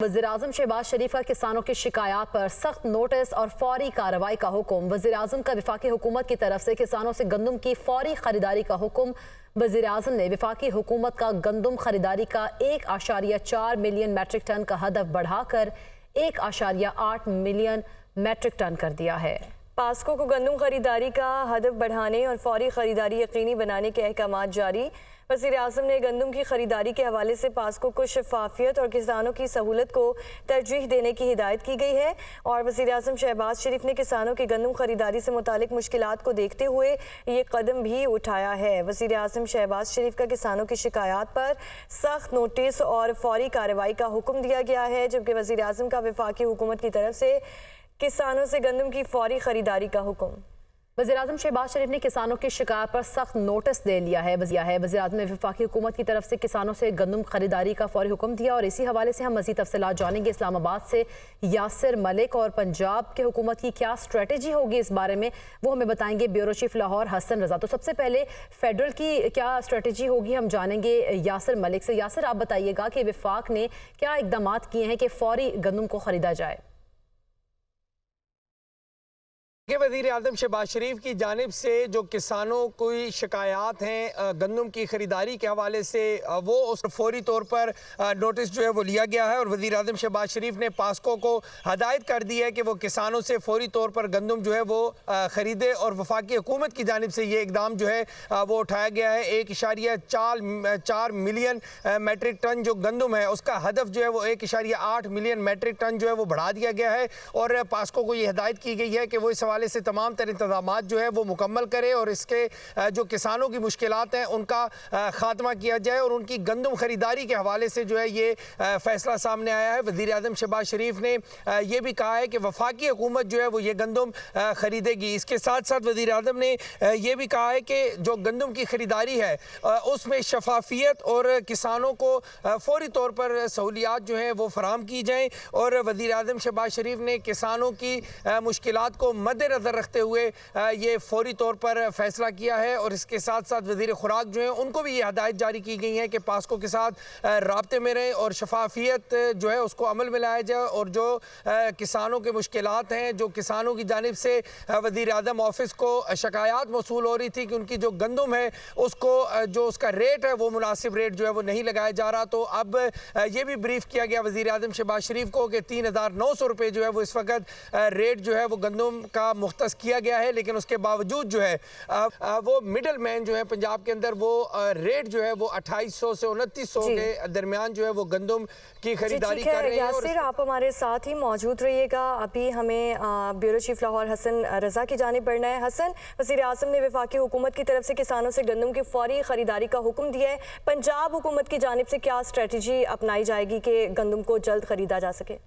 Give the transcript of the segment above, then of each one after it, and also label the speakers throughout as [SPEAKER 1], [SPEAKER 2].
[SPEAKER 1] वज़ीर-ए-आज़म शहबाज शरीफ का किसानों की शिकायत पर सख्त नोटिस और फौरी कार्रवाई का हुक्म। वज़ीर-ए-आज़म का वफाकी हुकूमत की तरफ से किसानों से गंदम की फौरी खरीदारी का हुक्म। वज़ीर-ए-आज़म ने वफाकी हुकूमत का गंदम खरीदारी का 1.4 मिलियन मैट्रिक टन का हदफ बढ़ाकर 1.8 मिलियन मैट्रिक टन कर दिया है।
[SPEAKER 2] पास्को को गंदम खरीदारी का हदफ बढ़ाने और फौरी खरीदारी यकीनी बनाने के अहकाम जारी। वज़ीर-ए-आज़म ने गंदम की खरीदारी के हवाले से पास्को को शफाफियत और किसानों की सहूलत को तरजीह देने की हिदायत की गई है और वज़ीर-ए-आज़म शहबाज शरीफ ने किसानों की गंदम खरीदारी से मुतालिक मुश्किलात को देखते हुए ये कदम भी उठाया है। वज़ीर-ए-आज़म शहबाज शरीफ का किसानों की शिकायत पर सख्त नोटिस और फौरी कार्रवाई का हुक्म दिया गया है, जबकि वज़ीर-ए-आज़म का वफाकी हुकूमत की तरफ से किसानों से गंदम की फौरी खरीदारी का हुक्म।
[SPEAKER 1] वज़ीर-ए-आज़म शहबाज शरीफ ने किसानों की शिकायत पर सख्त नोटिस दे लिया है। वज़ीर-ए-आज़म ने वफाकी हुकूमत की तरफ से किसानों से गंदम खरीदारी का फौरी हुक्म दिया और इसी हवाले से हम मज़ीद तफसीलात जानेंगे। इस्लामाबाद से यासिर मलिक और पंजाब के हुकूमत की क्या स्ट्रेटजी होगी इस बारे में वो हमें बताएंगे ब्यूरो चीफ लाहौर हसन रजा। तो सबसे पहले फेडरल की क्या स्ट्रेटजी होगी हम जानेंगे यासिर मलिक से। यासिर, आप बताइएगा कि वफाक ने क्या इकदाम किए हैं कि फौरी गंदम को खरीदा जाए।
[SPEAKER 3] वज़ीर-ए-आज़म शहबाज शरीफ की जानिब से जो किसानों की शिकायत हैं गंदम की ख़रीदारी के हवाले से वो उस फौरी तौर पर नोटिस जो है वो लिया गया है और वज़ीर-ए-आज़म शहबाज शरीफ ने पास्को को हदायत कर दी है कि वो किसानों से फौरी तौर पर गंदम जो है वो ख़रीदे और वफाकी हुकूमत की जानिब से ये इकदाम जो है वो उठाया गया है। 1.4 मिलियन मैट्रिक टन जो गंदम है उसका हदफ जो है वो 1.8 मिलियन मैट्रिक टन जो है वो बढ़ा दिया गया है और पास्को को ये हदायत की गई है कि वो इस से तमाम तर इंतजामात जो है वो मुकम्मल करे और इसके जो किसानों की मुश्किलात हैं उनका खात्मा किया जाए और उनकी गंदम खरीदारी के हवाले से जो है ये फैसला सामने आया है। वज़ीर-ए-आज़म शहबाज शरीफ ने ये भी कहा है कि वफाकी हुकूमत जो है वो ये गंदम खरीदेगी। इसके साथ साथ वज़ीर-ए-आज़म ने ये भी कहा है कि जो गंदम की खरीदारी है उसमें शफाफियत और किसानों को फौरी तौर पर सहूलियात जो हैं वो फराम की जाएँ और वज़ीर-ए-आज़म शहबाज शरीफ ने किसानों की मुश्किलात को मद्देनज़र रखते हुए ये फौरी तौर पर फैसला किया है और इसके साथ साथ वज़ीर खुराक जो है उनको भी ये हदायत जारी की गई है कि पास्को के साथ राब्ते में रहें और शफाफियत जो है उसको अमल में लाया जाए और जो किसानों के मुश्किलात हैं, जो किसानों की जानिब से वज़ीर-ए-आज़म ऑफिस को शिकायत मौसूल हो रही थी कि उनकी जो गंदम है उसको जो उसका रेट है वो मुनासिब रेट जो है वो नहीं लगाया जा रहा, तो अब ये भी ब्रीफ किया गया वज़ीर-ए-आज़म शहबाज शरीफ को कि 3,900 रुपये जो है वो इस वक्त रेट जो है वो गंदम का मुख्तस किया गया है। लेकिन उसके बावजूद जो है वो मिडल मैन जो है पंजाब के अंदर वो रेट जो है वो 2800 से 2900 के दरमियान जो है वो गंदम की खरीदारी कर रहे हैं।
[SPEAKER 2] यासिर, आप हमारे साथ ही मौजूद रहिएगा। अभी हमें ब्यूरो चीफ लाहौर हसन रजा की जानिब बढ़ना है। हसन, वज़ीर-ए-आज़म ने वफाकी हुकूमत की तरफ से किसानों से गंदम की फौरी खरीदारी का हुक्म दिया है। पंजाब हुकूमत की जानिब से क्या स्ट्रेटजी अपनाई जाएगी कि गंदम को जल्द खरीदा जा सके?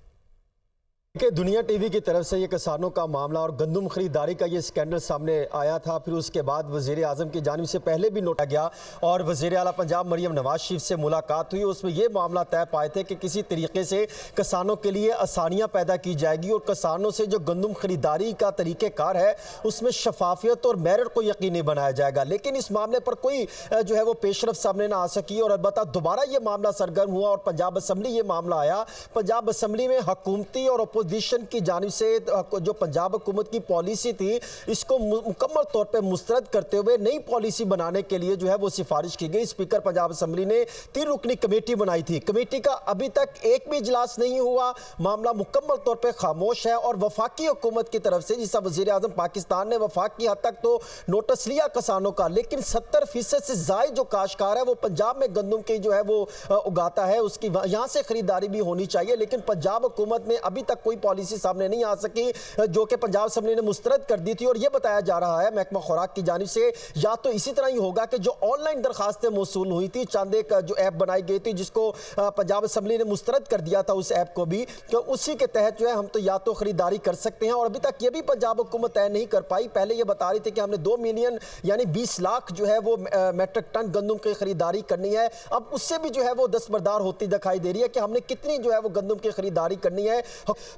[SPEAKER 4] कि दुनिया टीवी की तरफ से ये किसानों का मामला और गंदम खरीदारी का ये स्कैंडल सामने आया था, फिर उसके बाद वज़ीर-ए-आज़म की जानिब से पहले भी नोटा गया और वज़ीर आला पंजाब मरियम नवाज शरीफ से मुलाकात हुई। उसमें ये मामला तय पाए थे कि किसी तरीके से किसानों के लिए आसानियाँ पैदा की जाएगी और किसानों से जो गंदम खरीदारी का तरीक़ेकार है उसमें शफाफियत और मेरिट को यकीनी बनाया जाएगा। लेकिन इस मामले पर कोई जो है वो पेशरफ सामने ना आ सकी और अलबत्ता दोबारा ये मामला सरगर्म हुआ और पंजाब असम्बली ये मामला आया। पंजाब असम्बली में हुकूमती और अपोजिशन की जानिब से जो पंजाब हुकूमत की पॉलिसी थी इसको मुकम्मल तौर पे मुस्तरद करते हुए नई पॉलिसी बनाने के लिए जो है वो सिफारिश की गई। स्पीकर पंजाब असम्बली ने 3 रुकनी कमेटी बनाई थी। कमेटी का अभी तक एक भी इजलास नहीं हुआ, मामला मुकम्मल तौर पे खामोश है और वफाकी हुकूमत की तरफ से जिस वज़ीर-ए-आज़म पाकिस्तान ने वफाक की हद तक तो नोटिस लिया किसानों का, लेकिन 70% से ज़ायद जो काश्तकार है वो पंजाब में गंदम की जो है वो उगाता है, उसकी यहाँ से खरीदारी भी होनी चाहिए। लेकिन पंजाब हुकूमत ने अभी तक कोई पॉलिसी सामने नहीं आ सकी जो कि पंजाब असम्बली ने मुस्तरद कर दी थी और यह बताया जा रहा है महकमा खुराक की जानिब से या तो इसी तरह ही होगा कि जो ऑनलाइन दरखास्तें मौसूल हुई थी, चंद एक जो ऐप बनाई गई थी जिसको पंजाब असम्बली ने मुस्तरद कर दिया था उस ऐप को भी, तो उसी के तहत जो है हम तो या तो खरीदारी कर सकते हैं और अभी तक ये भी पंजाब हुकूमत तय नहीं कर पाई। पहले ये बता रही थी कि हमने 2 मिलियन यानी 20 लाख जो है वो मैट्रिक टन गंदम की खरीदारी करनी है। अब उससे भी जो है वो दस्तबरदार होती दिखाई दे रही है कि हमने कितनी जो है वो गंदम की खरीदारी करनी है।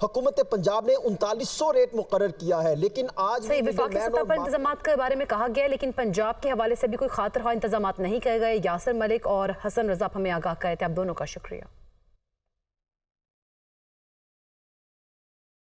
[SPEAKER 4] हुकूमत पंजाब ने 3900 रेट मुकर्रर किया है, लेकिन आज
[SPEAKER 1] वफाकी सतह पर इंतजामात के बारे में कहा गया, लेकिन पंजाब के हवाले से भी कोई खातिर इंतजामात नहीं किए गए। यासिर मलिक और हसन रजा हमें आगाह करे थे, आप दोनों का शुक्रिया।